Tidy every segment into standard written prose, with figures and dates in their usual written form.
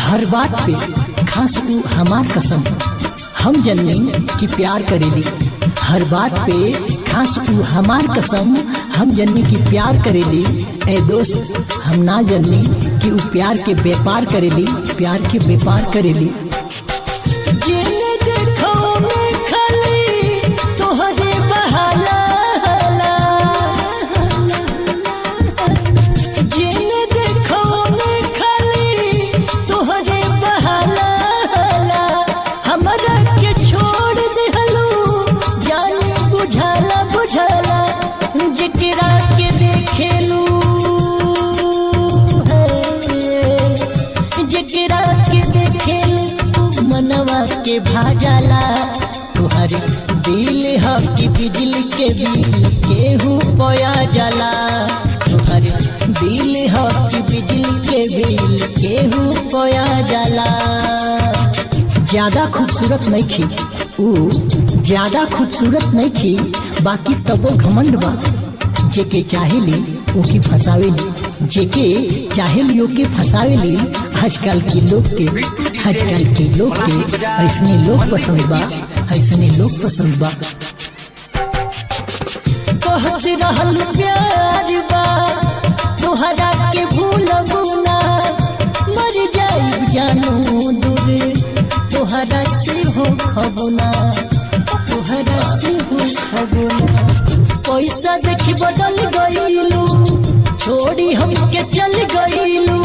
हर बात पे खास तू हमार कसम, हम जननी की प्यार करेली। हर बात पे खास तू हमार कसम, हम जननी की प्यार करेली। ए दोस्त हम ना जननी कि उ प्यार के व्यापार करेली, प्यार के व्यापार करेली। के भाजला तुहरे दिल ह कि बिजली के बिल केहू पया जला। तुहरे दिल ह कि बिजली के बिल केहू पया जला। ज्यादा खूबसूरत नहीं खी ऊ, ज्यादा खूबसूरत नहीं खी, बाकी तबो घमंड बा। जेके चाहेली ओके फसावेली, जेके चाहेली ओके फसावेली। आजकल के लोग के ऐसने लोग पसंद बा, ऐसने लोग पसंद बा। कहत रहल प्यार बा तोहरा के भूलबू ना, मर जाई जानू दूर तोहरा से हो खबुना, तोहरा से हो खबुना। पैसा देखी बदल गईलू, छोड़ी हमके चल गईलू।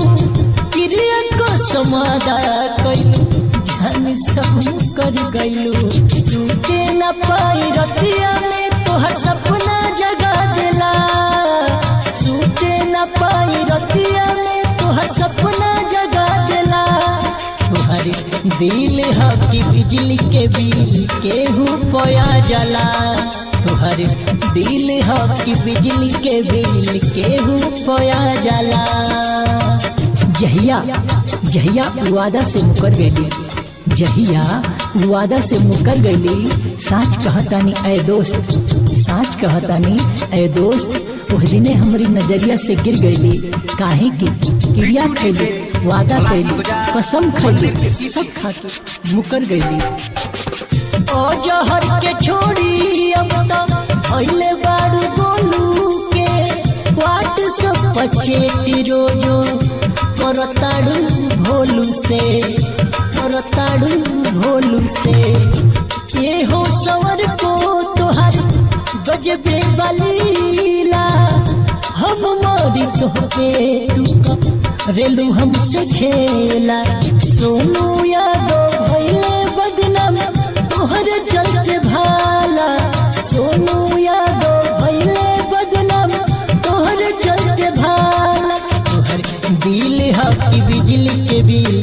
प्रिया को समादा कईलू, जान सब कर गईलू। सूते न पाई रतिया में तोहर सपना जगा दिला, सूते न पाई रतिया में तोहर सपना जगा दिला। तुहरे दिल ह कि बिजली के बिल केहू पया जला। तुहरे दिल ह कि बिजली के बिल केहू पया जला। जहिया वादा से मुकर गईली, जहिया वादा से मुकर गईली। साच कहतानी ऐ दोस्त, साच कहतानी ऐ दोस्त। उस दिने हमारी नजरिया से गिर गईली, काहे की क्रिया खैली, वादा कैली, कसम खैली, सब खा के मुकर गईली। ओ जहर के छोड़ी अब तक भइले बारू गोलू के, व्हाट्सएप पर चैट रोजो करताड़ू भोलू से, करताड़ू भोलू से। ये हो सवर को तोहर गजबे बलीला, हम मोरी तोहके तू रेलू हमसे खेला। सोनू यादव भइले बदनाम तोहर चलते भाला, सोनू यादव भइले बदनाम तोहर चलते भाला। तोहर दिल ह कि बिजली के बिल